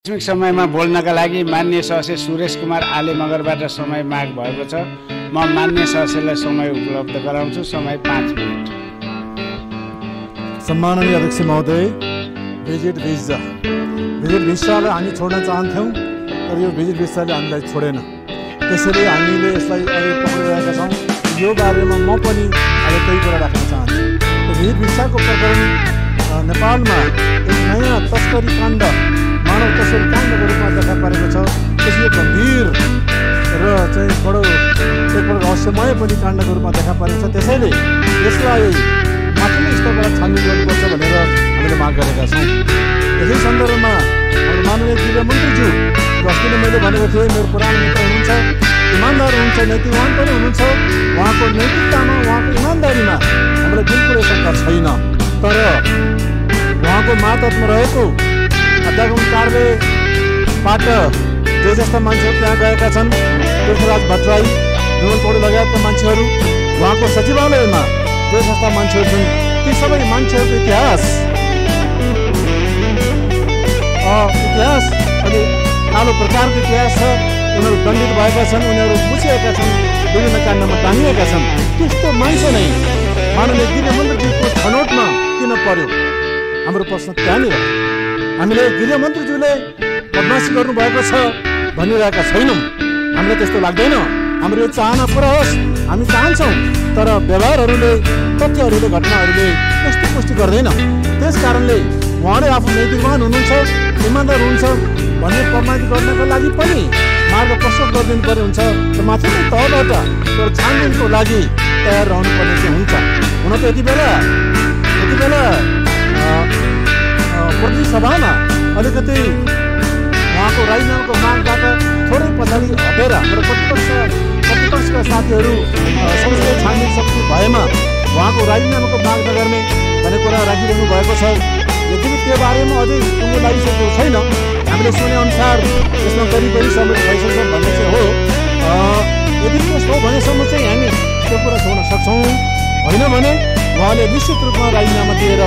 आकस्मिक समयमा बोल्नका लागि माननीय सदस्य सुरेश कुमार आले मगरबाट समय माग भएको छ। म माननीय सदस्यलाई समय उपलब्ध गराउँछु। समय 5 मिनेट। सम्माननीय अध्यक्ष महोदय, भिजिट भिसालाई हामी छोड्न चाहन्थ्यौँ, तर यो भिजिट भिसाले हामीलाई छोडेन। त्यसैले हामीले यसलाई अघि पक्रिरहेका छौँ। यो बारेमा म पनि आज केही कुरा राख्न चाहन्छु। भिजिट भिसाको प्रकरण नेपालमा एक नयाँ तस्करी काण्ड, मानव तस्करी काण्डको रूपमा देखा परेको छ। त्यसले गम्भीर र चाहिँ बडो एकपल्ट रहस्यमय पनि काण्डको रूपमा देखा परेको छ। त्यसैले यसलाई माथिल्लो स्तरबाट छानबिन गर्नुपर्छ भनेर हामीले माग गरेका छौँ। यसै सन्दर्भमा हाम्रो माननीय गृहमन्त्रीज्यू, अस्ति नै मैले भनेको थिएँ, मेरो पुरानो मित्र हुनुहुन्छ, इमान्दार हुनुहुन्छ, नैतिकवान पनि हुनुहुन्छ। उहाँको नैतिकतामा, उहाँको इमान्दारीमा हामीलाई बिल्कुलै शङ्का छैन। तर उहाँको मातहतमा रहेको अध्यागमन कार्यालयबाट जे जस्ता मान्छेहरू त्यहाँ गएका छन्, पृथ्वीराज भट्टराई, विमल पौडेल लगायतका मान्छेहरू, उहाँको सचिवालयमा जे जस्ता मान्छेहरू छन्, ती सबै मान्छेहरूको इतिहास अनि कालो प्रकारको इतिहास छ। उनीहरू दण्डित भएका छन्, उनीहरू मुछिएका छन्, विभिन्न काण्डमा टाँगिएका छन्। त्यस्तो मान्छे नै माननीय गृहमन्त्रीज्यूको छनौटमा किन पर्यो? हाम्रो प्रश्न त्यहाँनिर। हामीले गृहमन्त्रीज्यूले बदमासी गर्नुभएको छ भनिरहेका छैनौँ, हामीलाई त्यस्तो लाग्दैन। हाम्रो यो चाहना पुरा होस्, हामी चाहन्छौँ, तर व्यवहारहरूले, तथ्यहरूले, घटनाहरूले त्यस्तो पुष्टि गर्दैन। त्यस कारणले उहाँले आफू नैतिकवान हुनुहुन्छ, इमान्दार हुनुहुन्छ भन्ने प्रमाणित गर्नको लागि पनि मार्ग प्रशस्त गरिदिनु पर्ने हुन्छ र माथिल्लो तहबाट त्यो छानबिनको लागि तयार रहनुपर्ने चाहिँ हुन्छ। हुन त यति बेला प्रतिनिधि सभामा अलिकति उहाँको राजीनामाको मागबाट थोरै पछाडि हटेर हाम्रो प्रतिपक्षका साथीहरू संसदीय छानबिन शक्ति भएमा उहाँको राजीनामाको माग नगर्ने भन्ने कुरा राखिरहनु भएको छ। यद्यपि त्यो बारेमा अझै टुङ्गो लागिसकेको छैन। हामीले सुनेअनुसार यसमा करिब सहमति भइसक्छ भन्ने चाहिँ हो। यदि त्यस्तो हो भनेसम्म चाहिँ हामी त्यो कुरा छोड्न सक्छौँ। होइन भने उहाँले निश्चित रूपमा राजीनामा दिएर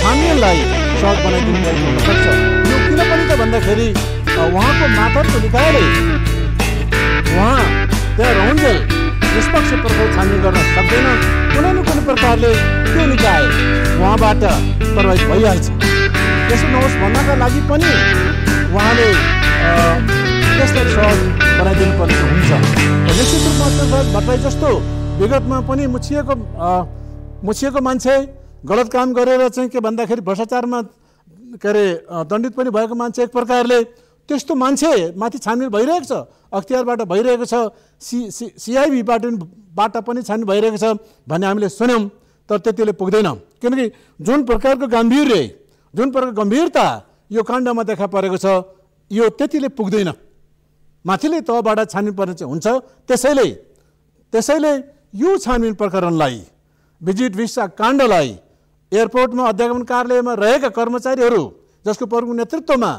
छानबिनलाई सहज बनाइदिनु हुन सक्छ। यो किन पनि त भन्दाखेरि उहाँको मातहतको निकायले उहाँ त्यहाँ रहन्जेल निष्पक्ष प्रकार छानबिन गर्न सक्दैन। कुनै न कुनै प्रकारले त्यो निकाय उहाँबाट प्रभावित भइहाल्छ। त्यसो नहोस् भन्नका लागि पनि उहाँले त्यसलाई सहज बनाइदिनु पर्ने हुन्छ। निश्चित रूपमा पृथ्वीराज भट्टराई जस्तो विगतमा पनि मुछिएको मान्छे, गलत काम गरेर चाहिँ के भन्दाखेरि भ्रष्टाचारमा दण्डित पनि भएको मान्छे, एक प्रकारले त्यस्तो मान्छे माथि छानबिन भइरहेको छ, अख्तियारबाट भइरहेको छ, सिआइबीबाट पनि छानबिन भइरहेको छ भन्ने हामीले सुन्यौँ। तर त्यतिले पुग्दैन, किनकि जुन प्रकारको गम्भीरता यो काण्डमा देखा परेको छ, यो त्यतिले पुग्दैन। माथिल्लो तहबाट छानबिन पर्ने चाहिँ हुन्छ। त्यसैले यो छानबिन प्रकरणलाई, भिजिट भिसा काण्डलाई एयरपोर्टमा अध्यागमन कार्यालयमा रहेका कर्मचारीहरू जसको प्रमुख नेतृत्वमा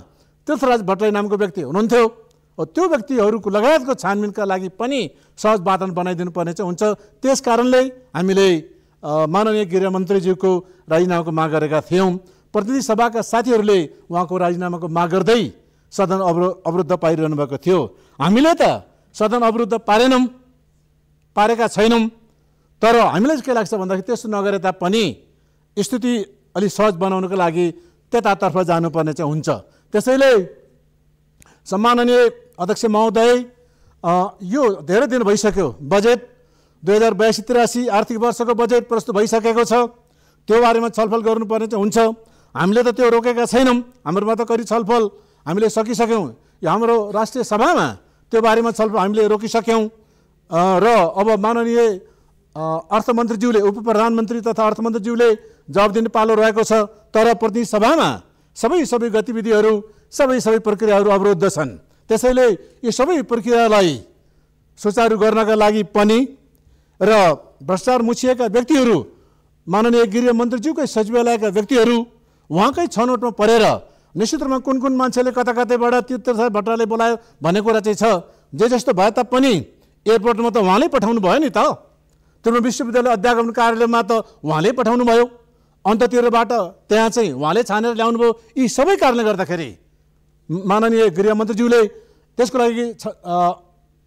पृथ्वीराज भट्टराई नामको व्यक्ति हुनुहुन्थ्यो, त्यो व्यक्तिहरूको लगायतको छानबिनका लागि पनि सहज वातावरण बनाइदिनु पर्ने चाहिँ हुन्छ। त्यस कारणले हामीले माननीय गृहमन्त्रीज्यूको राजीनामाको माग गरेका थियौँ। प्रतिनिधि सभाका साथीहरूले उहाँको राजीनामाको माग गर्दै सदन अवरुद्ध पारिरहनु भएको थियो। हामीले त सदन अवरुद्ध पारेका छैनौँ। तर हामीलाई के लाग्छ भन्दाखेरि त्यस्तो नगरे तापनि स्थिति अलि सहज बनाउनको लागि त्यतातर्फ जानुपर्ने चाहिँ हुन्छ। त्यसैले सम्माननीय अध्यक्ष महोदय, यो धेरै दिन भइसक्यो। बजेट 2082-83 आर्थिक वर्षको बजेट प्रस्तुत भइसकेको छ। त्यो बारेमा छलफल गर्नुपर्ने चाहिँ हुन्छ। हामीले त त्यो रोकेका छैनौँ। हाम्रोमा त करि छलफल हामीले सकिसक्यौँ। यो हाम्रो राष्ट्रिय सभामा त्यो बारेमा छलफल हामीले रोकिसक्यौँ र अब माननीय अर्थमन्त्रीज्यूले, उप प्रधानमन्त्री तथा अर्थमन्त्रीज्यूले जवाब दिने पालो रहेको छ। तर प्रतिनिधि सभामा सबै गतिविधिहरू, सबै प्रक्रियाहरू अवरुद्ध छन्। त्यसैले यो सबै प्रक्रियालाई सुचारू गर्नका लागि पनि र भ्रष्टाचार मुछिएका व्यक्तिहरू, माननीय गृहमन्त्रीज्यूकै सचिवालयका व्यक्तिहरू उहाँकै छनौटमा परेर निश्चित रूपमा कुन मान्छेले कताबाट पृथ्वीराज भट्टराईले बोलायो भन्ने कुरा चाहिँ छ। जे जस्तो भए तापनि एयरपोर्टमा त उहाँले पठाउनु भयो नि त। त्रिभुवन विश्वविद्यालय अध्यागमन कार्यालयमा त उहाँले पठाउनु भयो। अन्ततिरबाट त्यहाँ चाहिँ उहाँले छानेर ल्याउनु भयो। यी सबै कारणले गर्दाखेरि माननीय गृहमन्त्रीज्यूले त्यसको लागि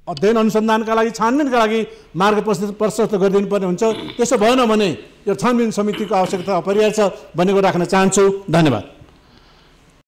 अध्ययन अनुसन्धानका लागि छानबिनका लागि मार्ग प्रशस्त गरिदिनुपर्ने हुन्छ। त्यसो भएन भने यो छानबिन समितिको आवश्यकता अपरिहार्य छ भन्ने कुरा राख्न चाहन्छु। धन्यवाद।